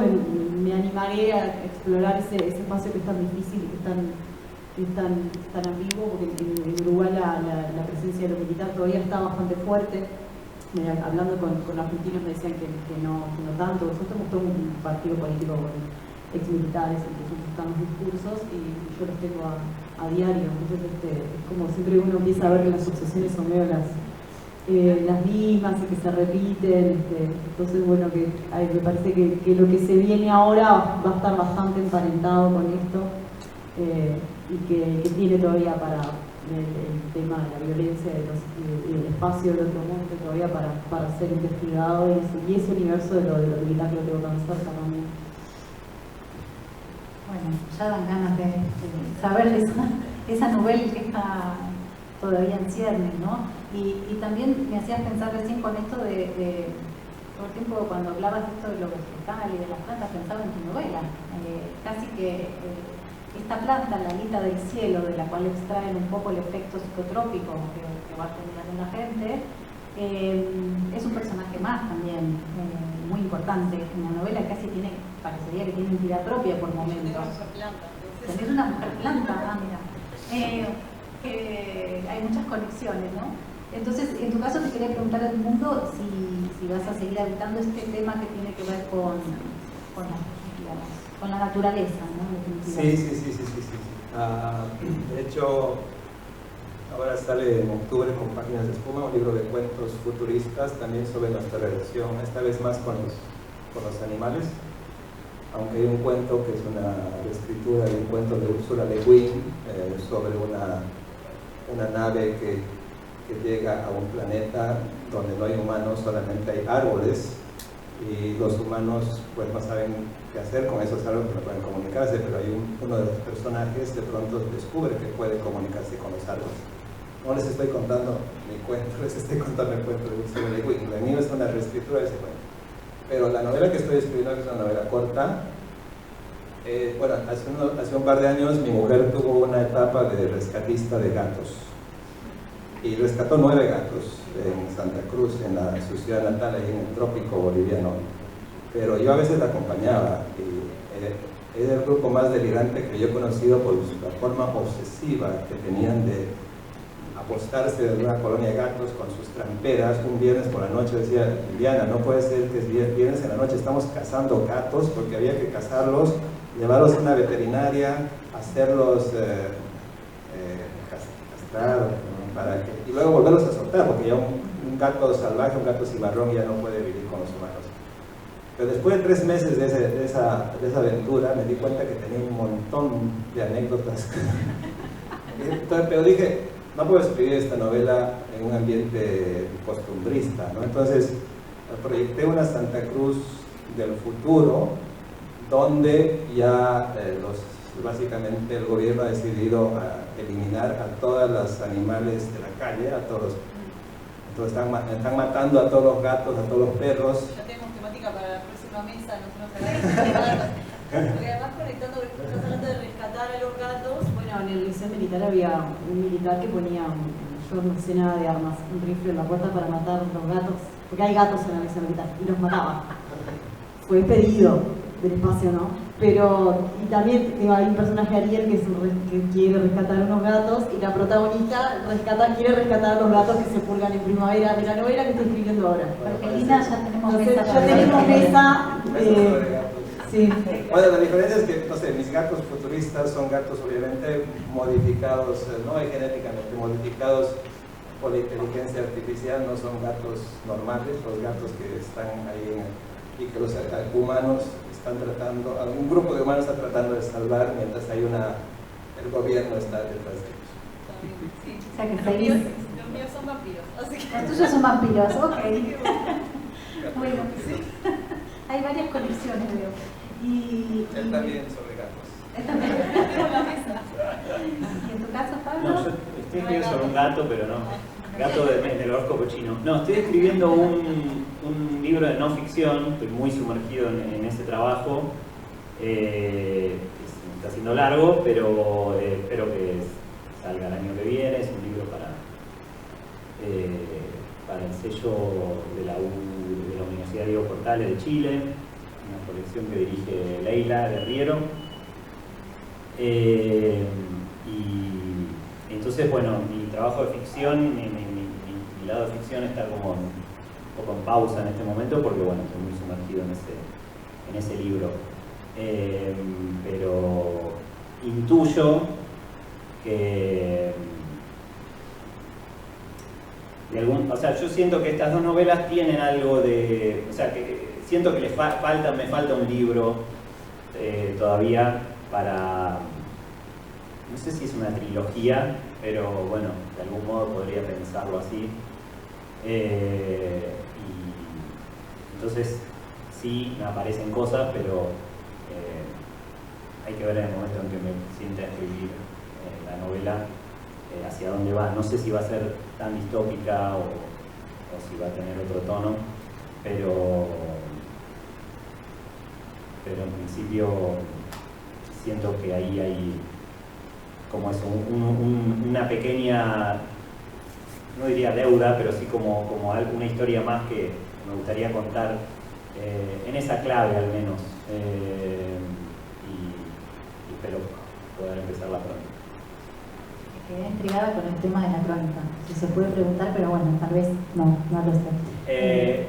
me animaré a explorar ese espacio que es tan difícil y que es tan ambiguo, porque en Uruguay la presencia de lo militar todavía está bastante fuerte. Hablando con argentinos me decían que no tanto. Nosotros somos todo un partido político con exmilitares, entonces están los discursos y yo los tengo a diario. Entonces es como siempre uno empieza a ver que las sucesiones son medio las mismas y que se repiten. Entonces bueno, me parece que lo que se viene ahora va a estar bastante emparentado con esto y que tiene todavía para el tema de la violencia y el espacio del otro mundo todavía para ser investigado, y ese universo de lo militar que lo tengo tan cerca también. Bueno, ya dan ganas de saber esa novela que está todavía en ciernes, ¿no? Y también me hacías pensar recién con esto de todo el tiempo cuando hablabas de esto de lo vegetal y de las plantas, pensaba en tu novela. Casi que esta planta, la alita del cielo, de la cual extraen un poco el efecto psicotrópico que va generando la gente, es un personaje más también muy importante en la novela. Casi parecería que tiene entidad propia por momentos. Tenés una mujer planta, mira. Que hay muchas conexiones, ¿no? Entonces, en tu caso te quería preguntar al mundo si vas a seguir habitando este tema que tiene que ver con la naturaleza, ¿no? Sí. De hecho, ahora sale en octubre con Páginas de Espuma un libro de cuentos futuristas también sobre nuestra relación, esta vez más con los animales, aunque hay un cuento que es una reescritura de un cuento de Ursula Le Guin sobre una nave que llega a un planeta donde no hay humanos, solamente hay árboles, y los humanos pues no saben qué hacer con esos árboles, no pueden comunicarse, pero hay uno de los personajes de pronto descubre que puede comunicarse con los árboles. No les estoy contando mi cuento, les estoy contando el cuento de Ursula Le Guin. La mía es una reescritura de ese cuento, pero la novela que estoy escribiendo es una novela corta. Bueno, hace un par de años mi mujer tuvo una etapa de rescatista de gatos y rescató 9 gatos en Santa Cruz, en su ciudad natal, ahí en el trópico boliviano. Pero yo a veces la acompañaba y era el grupo más delirante que yo he conocido por la forma obsesiva que tenían de apostarse de una colonia de gatos con sus tramperas. Un viernes por la noche decía: Liliana, no puede ser que es viernes en la noche, estamos cazando gatos, porque había que cazarlos, llevarlos a una veterinaria, hacerlos castrar, y luego volverlos a soltar, porque ya un gato salvaje, un gato cimarrón ya no puede vivir con los humanos. Pero después de 3 meses de esa aventura me di cuenta que tenía un montón de anécdotas. Pero dije, no puedo escribir esta novela en un ambiente costumbrista, ¿no? Entonces proyecté una Santa Cruz del futuro, donde ya básicamente el gobierno ha decidido eliminar a todos los animales de la calle, a todos. Entonces están matando a todos los gatos, a todos los perros. Ya tenemos temática para la próxima mesa, nosotros agradecemos. Porque además conectando, estás hablando de rescatar a los gatos. Bueno, en el liceo militar había un militar que ponía, yo no sé nada de armas, un rifle en la puerta para matar a los gatos, porque hay gatos en el liceo militar, y los mataba. Fue pedido del espacio, ¿no? Pero, y también hay un personaje, Ariel, que quiere rescatar unos gatos, y la protagonista quiere rescatar a los gatos que se purgan en primavera, de la novela que estoy escribiendo ahora. Argentina ya tenemos Entonces, mesa. ya tenemos mesa. Sí. Bueno, la diferencia es que, no sé, mis gatos futuristas son gatos obviamente modificados, no genéticamente modificados por la inteligencia artificial, no son gatos normales, los gatos que están ahí y que los humanos están tratando, algún grupo de humanos está tratando de salvar, mientras el gobierno está detrás de ellos. Sí. O sea que Los míos son vampiros, así que... los tuyos son vampiros, ok. Bueno, hay varias conexiones, veo. Él también sobre gatos. ¿Y en tu caso, Pablo? No, yo estoy escribiendo sobre un gato, pero no. Gato del horóscopo chino. No, estoy escribiendo un libro de no ficción, estoy muy sumergido en ese trabajo. Está siendo largo, pero espero que salga el año que viene. Es un libro para el sello de la Universidad Diego Portales de Chile, una colección que dirige Leila Guerriero. Y entonces, bueno, mi trabajo de ficción, mi lado de ficción está como un poco en pausa en este momento porque, bueno, estoy muy sumergido en ese libro. Pero intuyo que o sea, yo siento que estas dos novelas tienen algo de, o sea, que siento que me falta un libro todavía para, no sé si es una trilogía, pero bueno, de algún modo podría pensarlo así. Y entonces sí me aparecen cosas, pero hay que ver en el momento en que me sienta a escribir la novela hacia dónde va. No sé si va a ser tan distópica o si va a tener otro tono, pero en principio siento que ahí hay como eso, una pequeña, no diría deuda, pero sí como una historia más que me gustaría contar en esa clave al menos. Y espero poder empezarla pronto. Quedé intrigada con el tema de la crónica. Si se puede preguntar, pero bueno, tal vez no lo sé.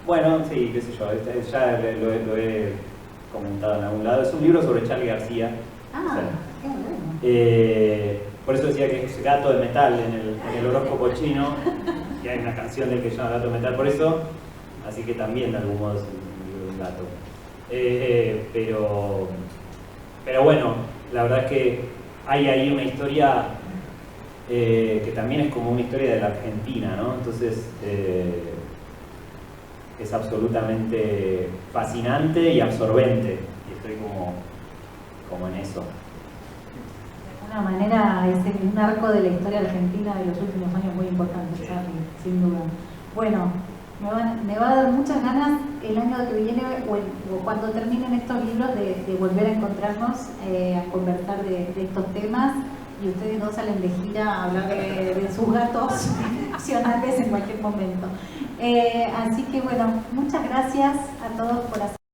Bueno, sí, qué sé yo, ya lo he comentado en algún lado. Es un libro sobre Charly García. Ah, O sea, qué bueno. por eso decía que es Gato de Metal en el horóscopo chino, y hay una canción del que se llama Gato de Metal por eso, así que también de algún modo es un libro de un gato. Pero bueno, la verdad es que hay ahí una historia que también es como una historia de la Argentina, ¿no? Entonces es absolutamente fascinante y absorbente, y estoy como en eso. De alguna manera es un arco de la historia argentina de los últimos años muy importante, Charly, sin duda. Bueno, me va a dar muchas ganas el año que viene o cuando terminen estos libros de volver a encontrarnos, a conversar de estos temas, y ustedes dos salen de gira a hablar de sus gatos ficcionales en cualquier momento. Así que bueno, muchas gracias a todos por hacer